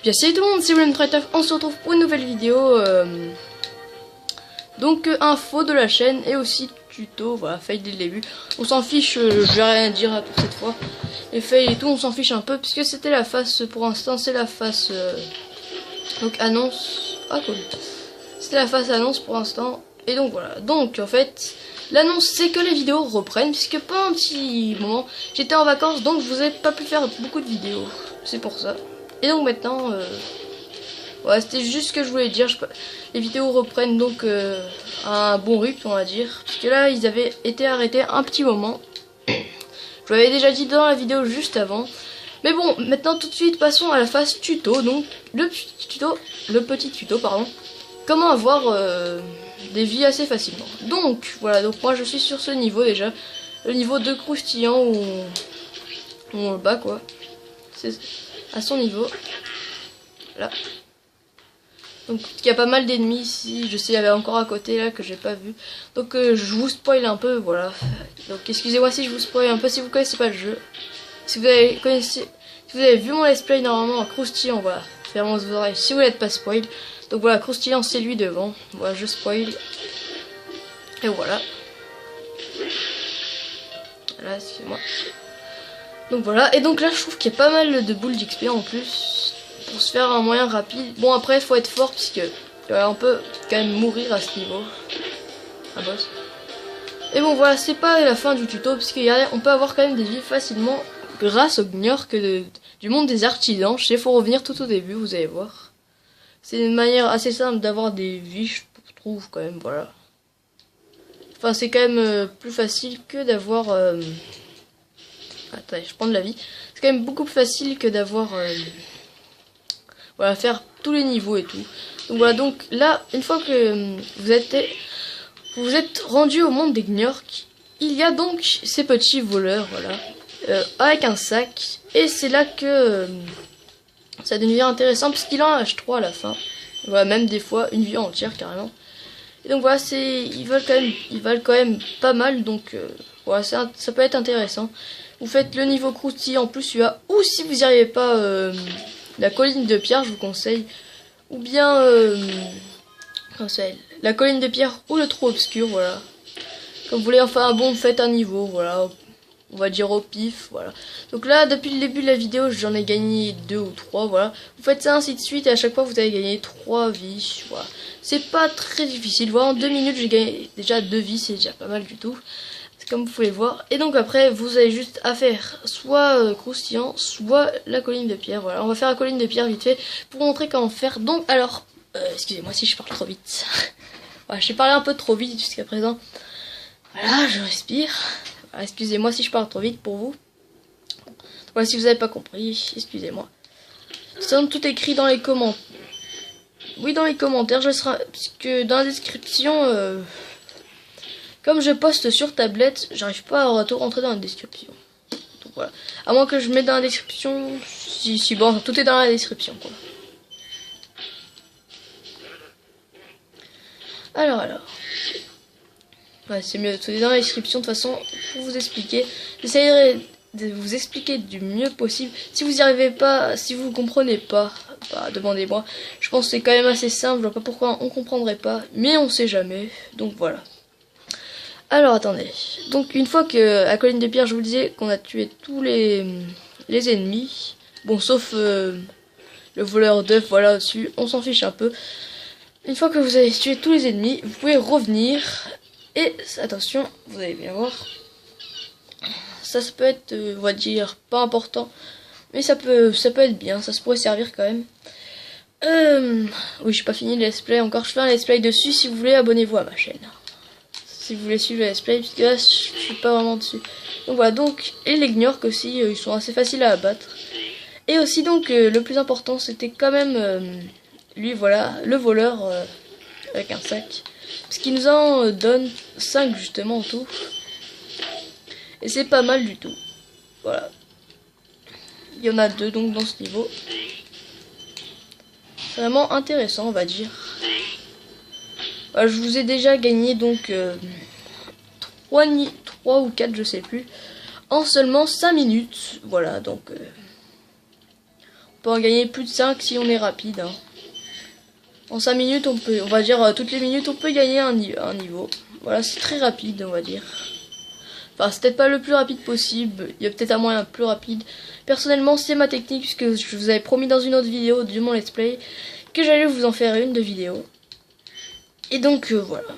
Bien salut tout le monde, c'est William39, on se retrouve pour une nouvelle vidéo. Info de la chaîne et aussi tuto, voilà, fail dès le début. On s'en fiche, je vais rien dire pour cette fois. Les fails et tout, on s'en fiche un peu, puisque c'était la face, pour l'instant c'est la face, donc annonce, ah cool. C'était la face annonce pour l'instant, et donc voilà. Donc en fait, l'annonce c'est que les vidéos reprennent, puisque pendant un petit moment, j'étais en vacances, donc je vous ai pas pu faire beaucoup de vidéos, c'est pour ça. Et donc maintenant, ouais, c'était juste ce que je voulais dire. Les vidéos reprennent donc à un bon rythme, on va dire. Parce que là, ils avaient été arrêtés un petit moment. Je vous l'avais déjà dit dans la vidéo juste avant. Mais bon, maintenant tout de suite, passons à la phase tuto. Donc, le petit tuto, pardon. Comment avoir des vies assez facilement. Donc, voilà, donc moi je suis sur ce niveau déjà. Le niveau de croustillant où on le bat, quoi. C'est à son niveau. Là. Donc il y a pas mal d'ennemis ici, je sais il y avait encore à côté là que j'ai pas vu. Donc je vous spoil un peu, voilà. Donc excusez-moi si je vous spoil un peu si vous connaissez pas le jeu. Si vous avez vu mon let's play normalement en croustillant, voilà. Fermez vos oreilles si vous n'êtes pas spoil. Donc voilà, croustillant c'est lui devant. Voilà, je spoil. Et voilà. Voilà, excusez-moi. Donc voilà, et donc là je trouve qu'il y a pas mal de boules d'XP en plus. Pour se faire un moyen rapide. Bon après il faut être fort puisque on peut quand même mourir à ce niveau. Un boss. Et bon voilà, c'est pas la fin du tuto puisqu'on peut avoir quand même des vies facilement grâce au Gnorc du monde des artisans. Je sais, faut revenir tout au début, vous allez voir. C'est une manière assez simple d'avoir des vies, je trouve quand même, voilà. Enfin c'est quand même plus facile que d'avoir... Attendez, je prends de la vie. C'est quand même beaucoup plus facile que d'avoir... Voilà, faire tous les niveaux et tout. Donc voilà, donc là, une fois que vous êtes rendu au monde des Gnorcs, il y a donc ces petits voleurs, voilà, avec un sac. Et c'est là que ça devient intéressant, parce qu'il en a H3 à la fin. Voilà, même des fois, une vie entière, carrément. Et donc voilà, ils valent quand même pas mal, donc voilà, ça peut être intéressant. Vous faites le niveau croustillant en plus celui-là, ou si vous n'y arrivez pas... la colline de pierre, je vous conseille. Ou bien la colline de pierre ou le trou obscur, voilà. Comme vous voulez, enfin bon, faites un niveau, voilà. On va dire au pif, voilà. Donc là, depuis le début de la vidéo, j'en ai gagné 2 ou 3, voilà. Vous faites ça ainsi de suite et à chaque fois, vous allez gagner 3 vies, voilà. C'est pas très difficile, voilà. En 2 minutes, j'ai gagné déjà 2 vies, c'est déjà pas mal du tout. Comme vous pouvez voir. Et donc après, vous avez juste à faire soit croustillant, soit la colline de pierre. Voilà, on va faire la colline de pierre vite fait pour montrer comment faire. Donc alors, excusez-moi si je parle trop vite. Voilà, j'ai parlé un peu trop vite jusqu'à présent. Voilà, je respire. Voilà, excusez-moi si je parle trop vite pour vous. Voilà, si vous n'avez pas compris, excusez-moi. C'est tout écrit dans les commentaires. Oui, dans les commentaires, je serai... puisque dans la description... Comme je poste sur tablette, j'arrive pas à tout rentrer dans la description. Donc voilà. À moins que je mette dans la description. Si bon, tout est dans la description quoi. Alors. Ouais, c'est mieux, tout est dans la description de toute façon pour vous expliquer. J'essaierai de vous expliquer du mieux possible. Si vous n'y arrivez pas, si vous comprenez pas, bah, demandez-moi. Je pense que c'est quand même assez simple, je vois pas pourquoi on comprendrait pas, mais on sait jamais. Donc voilà. Alors attendez, donc une fois que à colline de pierre je vous disais qu'on a tué tous les ennemis, bon sauf le voleur d'œufs, voilà au-dessus, on s'en fiche un peu. Une fois que vous avez tué tous les ennemis, vous pouvez revenir et attention, vous allez bien voir, ça peut être, on va dire, pas important, mais ça peut être bien, ça se pourrait servir quand même. Oui, j'ai pas fini le let's play encore, je fais un let's play dessus, si vous voulez abonnez-vous à ma chaîne. Si vous voulez suivre le let's play, puisque là je suis pas vraiment dessus. Donc voilà, donc, et les Gnorcs aussi, ils sont assez faciles à abattre. Et aussi donc, le plus important c'était quand même, lui voilà, le voleur avec un sac. Parce qu'il nous en donne 5 justement en tout. Et c'est pas mal du tout. Voilà. Il y en a 2 donc dans ce niveau. C'est vraiment intéressant on va dire. Voilà, je vous ai déjà gagné donc 3 ou 4 je sais plus en seulement 5 minutes. Voilà donc peut en gagner plus de 5 si on est rapide. Hein. En 5 minutes, on va dire toutes les minutes, on peut gagner un niveau. Voilà, c'est très rapide, on va dire. Enfin, c'est peut-être pas le plus rapide possible. Il y a peut-être un moyen plus rapide. Personnellement, c'est ma technique, puisque je vous avais promis dans une autre vidéo de mon let's play que j'allais vous en faire une de vidéo. Et donc, voilà.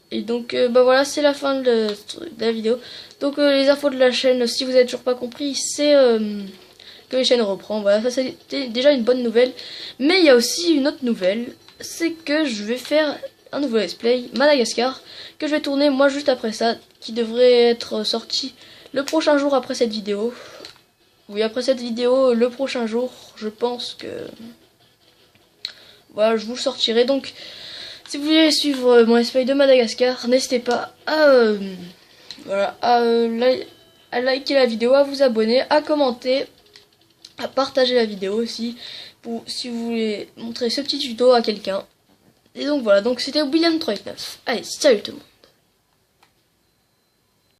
Et donc, bah voilà, c'est la fin de la vidéo. Donc, les infos de la chaîne, si vous n'avez toujours pas compris, c'est que les chaînes reprend. Voilà, ça c'était déjà une bonne nouvelle. Mais il y a aussi une autre nouvelle, c'est que je vais faire un nouveau let's play, Madagascar, que je vais tourner moi juste après ça, qui devrait être sorti le prochain jour après cette vidéo. Oui, après cette vidéo, le prochain jour, je pense que... Voilà, je vous le sortirai. Donc, si vous voulez suivre mon let's play de Madagascar, n'hésitez pas à, voilà, à liker la vidéo, à vous abonner, à commenter, à partager la vidéo aussi, si vous voulez montrer ce petit tuto à quelqu'un. Et donc voilà, donc c'était William 389. Allez, salut tout le monde.